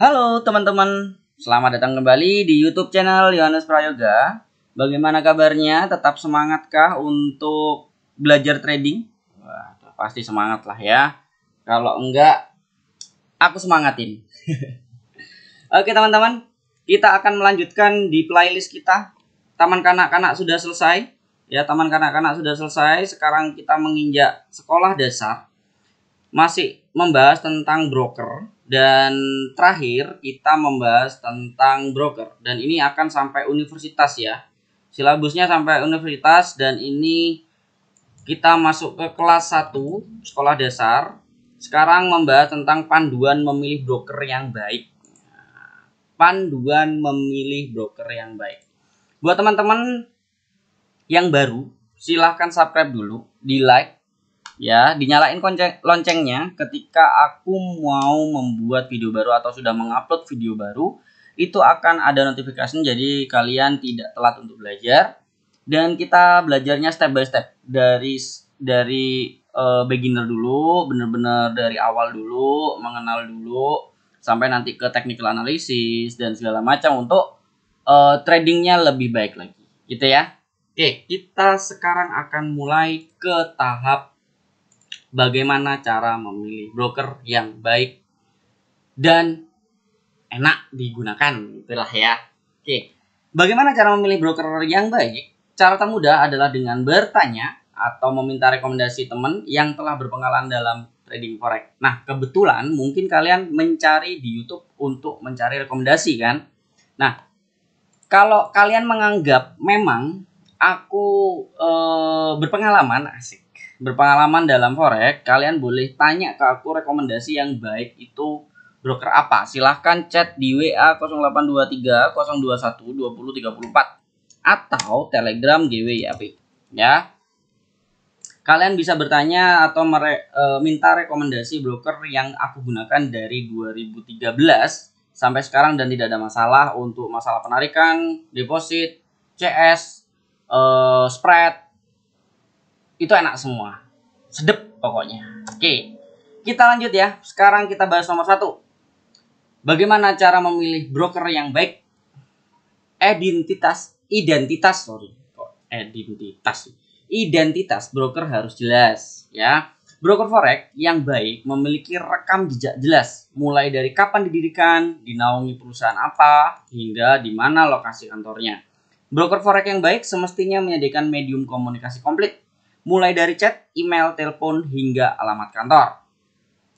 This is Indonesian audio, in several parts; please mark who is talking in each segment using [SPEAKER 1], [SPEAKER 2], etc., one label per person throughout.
[SPEAKER 1] Halo teman-teman, selamat datang kembali di YouTube channel Yohanes Prayoga. Bagaimana kabarnya? Tetap semangatkah untuk belajar trading? Wah, pasti semangat lah ya. Kalau enggak, aku semangatin. Oke teman-teman, kita akan melanjutkan di playlist kita. Taman kanak-kanak sudah selesai. Ya, taman kanak-kanak sudah selesai. Sekarang kita menginjak sekolah dasar. Masih membahas tentang broker. Dan terakhir kita membahas tentang broker. Dan ini akan sampai universitas ya. Silabusnya sampai universitas. Dan ini kita masuk ke kelas 1 sekolah dasar. Sekarang membahas tentang panduan memilih broker yang baik. Panduan memilih broker yang baik. Buat teman-teman yang baru, silahkan subscribe dulu, di like ya, dinyalain loncengnya ketika aku mau membuat video baru atau sudah mengupload video baru, itu akan ada notifikasi, jadi kalian tidak telat untuk belajar. Dan kita belajarnya step by step dari beginner dulu, bener-bener dari awal dulu, mengenal dulu sampai nanti ke technical analysis dan segala macam untuk tradingnya lebih baik lagi gitu ya. Oke, kita sekarang akan mulai ke tahap bagaimana cara memilih broker yang baik dan enak digunakan, itulah ya. Oke, bagaimana cara memilih broker yang baik? Cara termudah adalah dengan bertanya atau meminta rekomendasi teman yang telah berpengalaman dalam trading forex. Nah, kebetulan mungkin kalian mencari di YouTube untuk mencari rekomendasi kan. Nah, kalau kalian menganggap memang aku berpengalaman dalam forex, kalian boleh tanya ke aku rekomendasi yang baik itu broker apa. Silahkan chat di WA 0823 021 2034 atau Telegram GWYAP ya. Kalian bisa bertanya atau minta rekomendasi broker yang aku gunakan dari 2013 sampai sekarang dan tidak ada masalah untuk masalah penarikan, deposit, CS, spread. Itu enak semua, sedep pokoknya. Oke, kita lanjut ya. Sekarang kita bahas nomor 1. Bagaimana cara memilih broker yang baik? Identitas broker harus jelas ya. Broker forex yang baik memiliki rekam jejak jelas, mulai dari kapan didirikan, dinaungi perusahaan apa, hingga di mana lokasi kantornya. Broker forex yang baik semestinya menyediakan medium komunikasi komplit, mulai dari chat, email, telepon, hingga alamat kantor.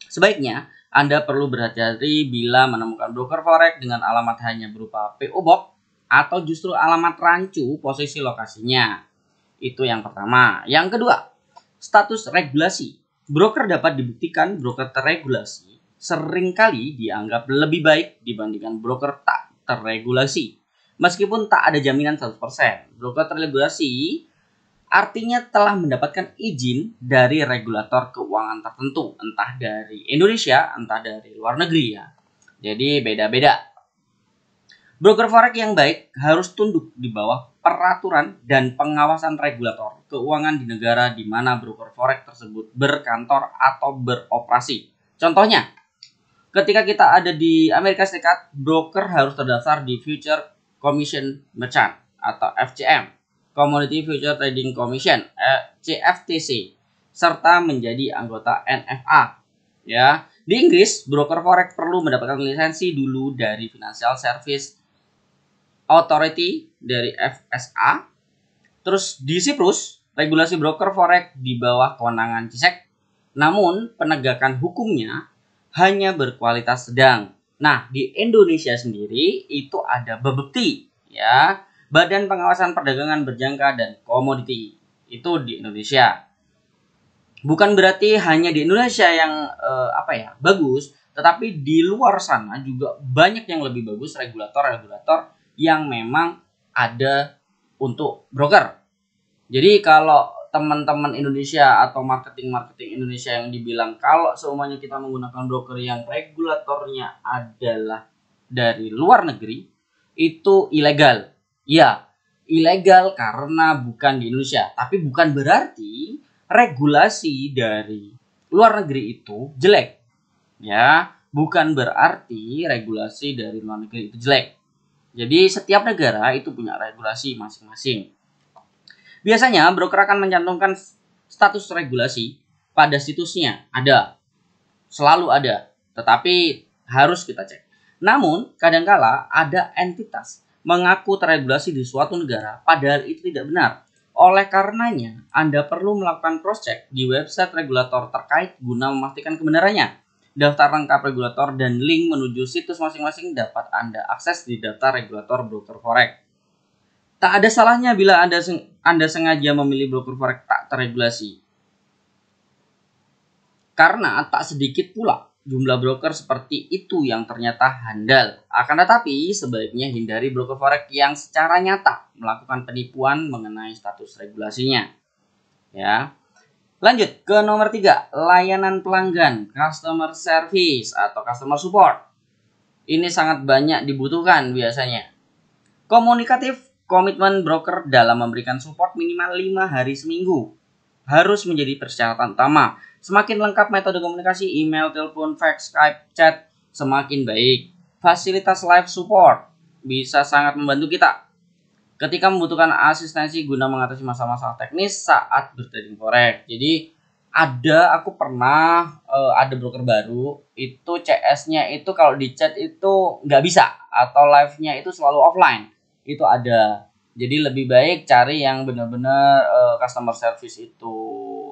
[SPEAKER 1] Sebaiknya, Anda perlu berhati-hati bila menemukan broker forex dengan alamat hanya berupa PO Box atau justru alamat rancu posisi lokasinya. Itu yang pertama. Yang kedua, status regulasi. Broker dapat dibuktikan broker terregulasi seringkali dianggap lebih baik dibandingkan broker tak terregulasi. Meskipun tak ada jaminan 100%, broker terregulasi artinya telah mendapatkan izin dari regulator keuangan tertentu, entah dari Indonesia, entah dari luar negeri ya. Jadi beda-beda. Broker forex yang baik harus tunduk di bawah peraturan dan pengawasan regulator keuangan di negara di mana broker forex tersebut berkantor atau beroperasi. Contohnya, ketika kita ada di Amerika Serikat, broker harus terdaftar di Future Commission Merchant atau FCM, Commodity Future Trading Commission, CFTC, serta menjadi anggota NFA. Ya, di Inggris, broker forex perlu mendapatkan lisensi dulu dari Financial Service Authority dari FSA. Terus di Siprus, regulasi broker forex di bawah kewenangan CISEC. Namun, penegakan hukumnya hanya berkualitas sedang. Nah, di Indonesia sendiri itu ada BPEPTI, ya. Badan Pengawasan Perdagangan Berjangka dan Komoditi, itu di Indonesia. Bukan berarti hanya di Indonesia yang bagus, tetapi di luar sana juga banyak yang lebih bagus, regulator-regulator yang memang ada untuk broker. Jadi kalau teman-teman Indonesia atau marketing Indonesia yang dibilang kalau semuanya kita menggunakan broker yang regulatornya adalah dari luar negeri, itu ilegal. Ya, ilegal karena bukan di Indonesia. Tapi bukan berarti regulasi dari luar negeri itu jelek. Ya, bukan berarti regulasi dari luar negeri itu jelek. Jadi setiap negara itu punya regulasi masing-masing. Biasanya broker akan mencantumkan status regulasi pada situsnya. Ada, selalu ada, tetapi harus kita cek. Namun, kadangkala ada entitas mengaku terregulasi di suatu negara, padahal itu tidak benar. Oleh karenanya, Anda perlu melakukan cross-check di website regulator terkait guna memastikan kebenarannya. Daftar lengkap regulator dan link menuju situs masing-masing dapat Anda akses di daftar regulator broker forex. Tak ada salahnya bila Anda sengaja memilih broker forex tak terregulasi. Karena tak sedikit pula jumlah broker seperti itu yang ternyata handal. Akan tetapi, sebaiknya hindari broker forex yang secara nyata melakukan penipuan mengenai status regulasinya. Ya. Lanjut ke nomor 3, layanan pelanggan, customer service atau customer support. Ini sangat banyak dibutuhkan biasanya. Komunikatif, komitmen broker dalam memberikan support minimal 5 hari seminggu harus menjadi persyaratan utama. Semakin lengkap metode komunikasi, email, telepon, fax, Skype, chat, semakin baik. Fasilitas live support bisa sangat membantu kita ketika membutuhkan asistensi guna mengatasi masalah-masalah teknis saat bertrading forex. Jadi aku pernah ada broker baru, itu CS-nya itu kalau di chat itu nggak bisa, atau live-nya itu selalu offline. Itu ada. Jadi lebih baik cari yang benar-benar customer service itu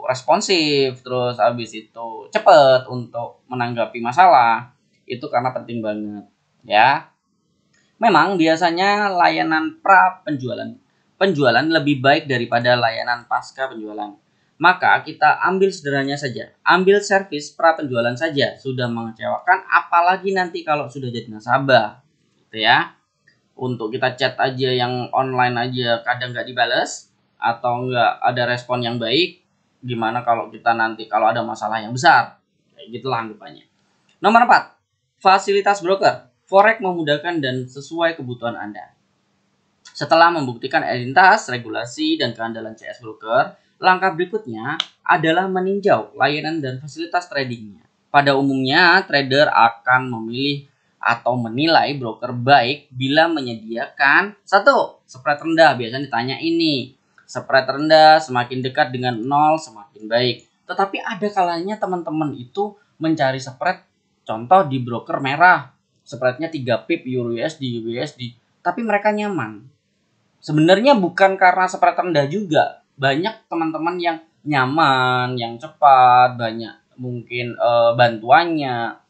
[SPEAKER 1] responsif, terus habis itu cepat untuk menanggapi masalah. Itu karena penting banget, ya. Memang biasanya layanan pra penjualan lebih baik daripada layanan pasca penjualan. Maka kita ambil sederhananya saja, ambil servis pra penjualan saja sudah mengecewakan, apalagi nanti kalau sudah jadi nasabah, gitu ya. Untuk kita chat aja yang online aja kadang nggak dibales atau nggak ada respon yang baik, gimana kalau kita nanti kalau ada masalah yang besar, kayak gitulah anggapannya. Nomor 4, fasilitas broker forex memudahkan dan sesuai kebutuhan Anda. Setelah membuktikan identitas, regulasi, dan keandalan CS broker, langkah berikutnya adalah meninjau layanan dan fasilitas tradingnya. Pada umumnya, trader akan memilih atau menilai broker baik bila menyediakan 1. Spread rendah. Biasanya ditanya ini. Spread rendah, semakin dekat dengan 0 semakin baik. Tetapi ada kalanya teman-teman itu mencari spread, contoh di broker merah, spreadnya 3 pip Euro USD, USD, tapi mereka nyaman. Sebenarnya bukan karena spread rendah juga. Banyak teman-teman yang nyaman, yang cepat, banyak mungkin bantuannya.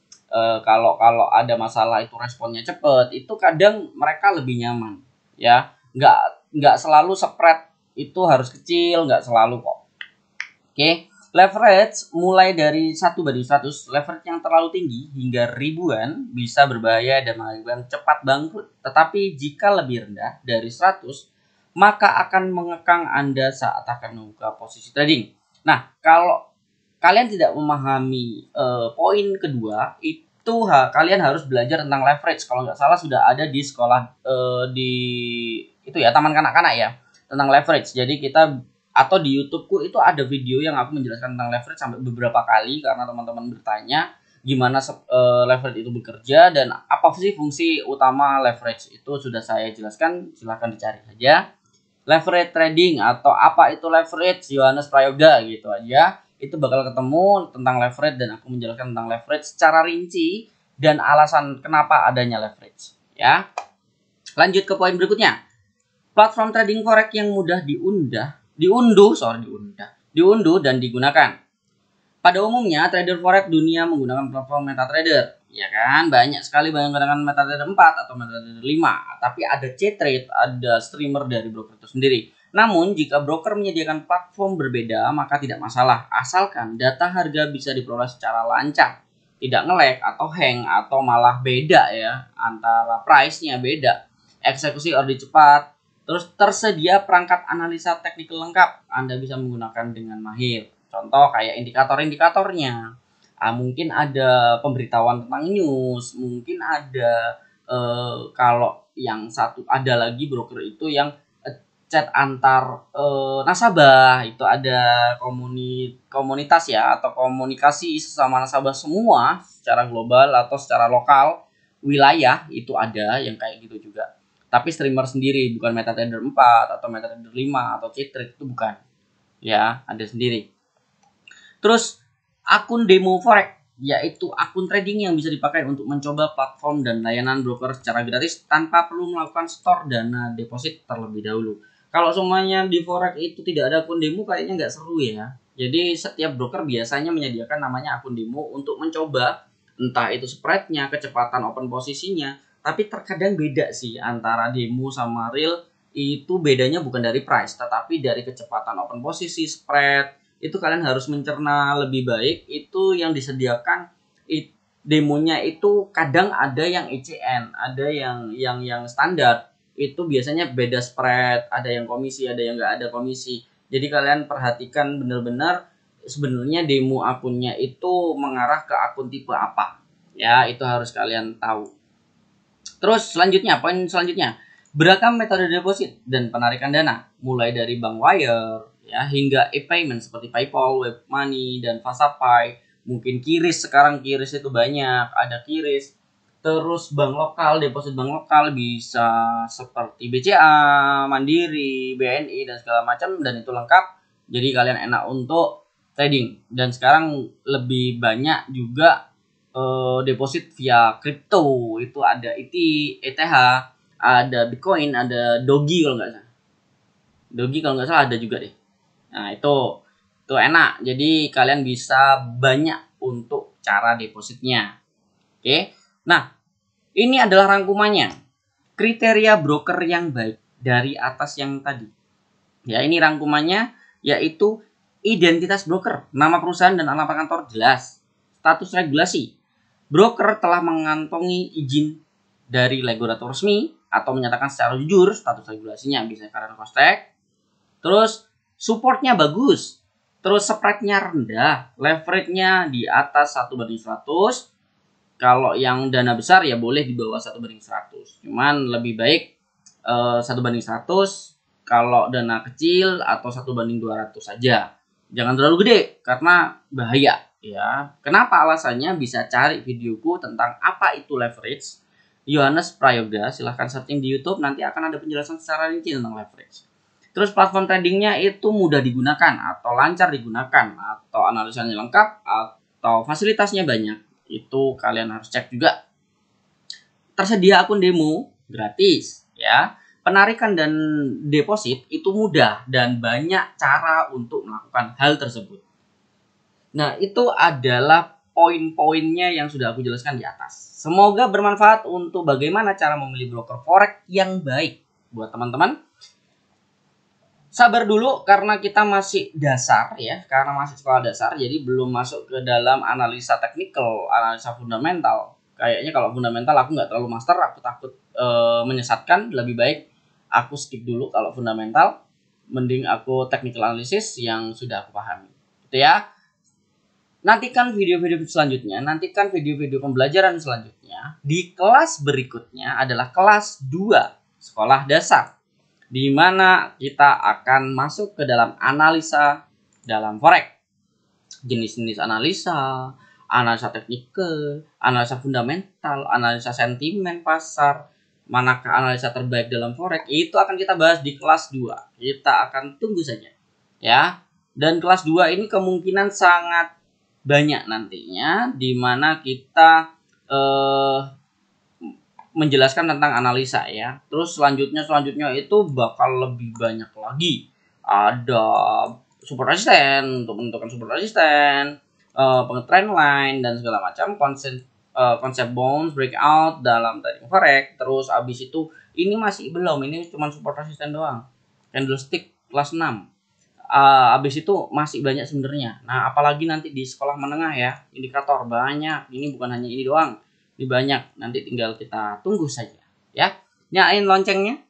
[SPEAKER 1] Kalau ada masalah itu responnya cepat, itu kadang mereka lebih nyaman, ya. Nggak selalu spread itu harus kecil, nggak selalu kok. Oke. Leverage mulai dari 1:100, leverage yang terlalu tinggi hingga ribuan bisa berbahaya dan mengakibatkan cepat bangkrut. Tetapi jika lebih rendah dari 100, maka akan mengekang Anda saat akan membuka posisi trading. Nah, kalau kalian tidak memahami poin kedua, itu kalian harus belajar tentang leverage. Kalau nggak salah sudah ada di sekolah di itu ya, taman kanak-kanak ya, tentang leverage. Jadi kita atau di YouTubeku itu ada video yang aku menjelaskan tentang leverage sampai beberapa kali karena teman-teman bertanya gimana leverage itu bekerja dan apa sih fungsi utama leverage. Itu sudah saya jelaskan, silahkan dicari saja. Leverage trading atau apa itu leverage, Yohanes Prayoga gitu aja. Itu bakal ketemu tentang leverage dan aku menjelaskan tentang leverage secara rinci dan alasan kenapa adanya leverage, ya. Lanjut ke poin berikutnya. Platform trading forex yang mudah diunduh dan digunakan. Pada umumnya trader forex dunia menggunakan platform MetaTrader, ya kan? Banyak sekali menggunakan MetaTrader 4 atau MetaTrader 5, tapi ada C-Trade, ada streamer dari broker itu sendiri. Namun, jika broker menyediakan platform berbeda, maka tidak masalah, asalkan data harga bisa diperoleh secara lancar, tidak nge-lag atau hang atau malah beda ya, antara price-nya beda, eksekusi order cepat, terus tersedia perangkat analisa teknikal lengkap, Anda bisa menggunakan dengan mahir. Contoh kayak indikator-indikatornya. Mungkin ada pemberitahuan tentang news, mungkin ada kalau yang satu ada lagi broker itu yang chat antar nasabah, itu ada komunitas ya atau komunikasi sesama nasabah semua secara global atau secara lokal wilayah itu ada yang kayak gitu juga. Tapi streamer sendiri, bukan MetaTrader 4 atau MetaTrader 5 atau Ctrade, itu bukan. Ya, ada sendiri. Terus akun demo forex, yaitu akun trading yang bisa dipakai untuk mencoba platform dan layanan broker secara gratis tanpa perlu melakukan store dana deposit terlebih dahulu. Kalau semuanya di forex itu tidak ada akun demo, kayaknya nggak seru ya. Jadi setiap broker biasanya menyediakan namanya akun demo untuk mencoba, entah itu spreadnya, kecepatan open posisinya. Tapi terkadang beda sih antara demo sama real. Itu bedanya bukan dari price, tetapi dari kecepatan open posisi, spread. Itu kalian harus mencerna lebih baik. Itu yang disediakan demonya itu kadang ada yang ECN, ada yang standar. Itu biasanya beda spread, ada yang komisi, ada yang nggak ada komisi. Jadi kalian perhatikan benar-benar sebenarnya demo akunnya itu mengarah ke akun tipe apa. Ya, itu harus kalian tahu. Terus selanjutnya, poin selanjutnya, beragam metode deposit dan penarikan dana, mulai dari bank wire ya hingga e-payment seperti PayPal, WebMoney dan FasaPay. Mungkin QRIS, sekarang QRIS itu banyak, ada QRIS. Terus bank lokal, deposit bank lokal bisa seperti BCA, Mandiri, BNI dan segala macam, dan itu lengkap. Jadi kalian enak untuk trading. Dan sekarang lebih banyak juga deposit via kripto, itu ada ETH, ada Bitcoin, ada Dogi kalau nggak salah. Dogi kalau nggak salah ada juga deh. Nah itu enak. Jadi kalian bisa banyak untuk cara depositnya. Oke. Nah ini adalah rangkumannya. Kriteria broker yang baik dari atas yang tadi. Ya ini rangkumannya, yaitu identitas broker, nama perusahaan dan alamat kantor jelas, status regulasi. Broker telah mengantongi izin dari regulator resmi atau menyatakan secara jujur status regulasinya, bisa kalian cross check. Terus supportnya bagus. Terus spreadnya rendah, leverage-nya di atas 1/100. Kalau yang dana besar ya boleh di bawah 1/100. Cuman lebih baik 1/100. Kalau dana kecil atau 1/200 saja. Jangan terlalu gede karena bahaya. Ya, kenapa alasannya? Bisa cari videoku tentang apa itu leverage. Yohanes Prayoga, silahkan searching di YouTube, nanti akan ada penjelasan secara rinci tentang leverage. Terus platform tradingnya itu mudah digunakan atau lancar digunakan, atau analisanya lengkap, atau fasilitasnya banyak. Itu kalian harus cek juga. Tersedia akun demo gratis ya. Penarikan dan deposit itu mudah dan banyak cara untuk melakukan hal tersebut. Nah, itu adalah poin-poinnya yang sudah aku jelaskan di atas. Semoga bermanfaat untuk bagaimana cara memilih broker forex yang baik buat teman-teman. Sabar dulu karena kita masih dasar ya, karena masih sekolah dasar, jadi belum masuk ke dalam analisa teknikal, analisa fundamental. Kayaknya kalau fundamental aku nggak terlalu master, aku takut menyesatkan. Lebih baik aku skip dulu kalau fundamental, mending aku technical analysis yang sudah aku pahami. Gitu ya. Nantikan video-video selanjutnya, nantikan video-video pembelajaran selanjutnya. Di kelas berikutnya adalah kelas 2 sekolah dasar, di mana kita akan masuk ke dalam analisa dalam forex. Jenis-jenis analisa, analisa teknikal, analisa fundamental, analisa sentimen pasar, manakah analisa terbaik dalam forex, itu akan kita bahas di kelas 2. Kita akan tunggu saja ya. Dan kelas 2 ini kemungkinan sangat banyak nantinya, di mana kita menjelaskan tentang analisa ya. Terus selanjutnya itu bakal lebih banyak lagi. Ada support resisten untuk menentukan support resisten, trend line dan segala macam, konsep bounce, breakout dalam trading forex. Terus abis itu ini masih belum, ini cuma support resisten doang. Candlestick kelas 6. Abis itu masih banyak sebenarnya. Nah, apalagi nanti di sekolah menengah ya, indikator banyak. Ini bukan hanya ini doang, ini banyak. Nanti tinggal kita tunggu saja ya. Nyalain loncengnya,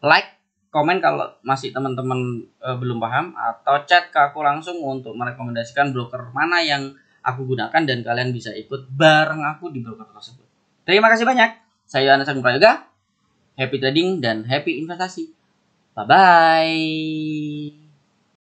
[SPEAKER 1] like, komen kalau masih teman-teman belum paham, atau chat ke aku langsung untuk merekomendasikan broker mana yang aku gunakan dan kalian bisa ikut bareng aku di broker tersebut. Terima kasih banyak. Saya Yohanes Prayoga. Happy trading dan happy investasi. Bye bye.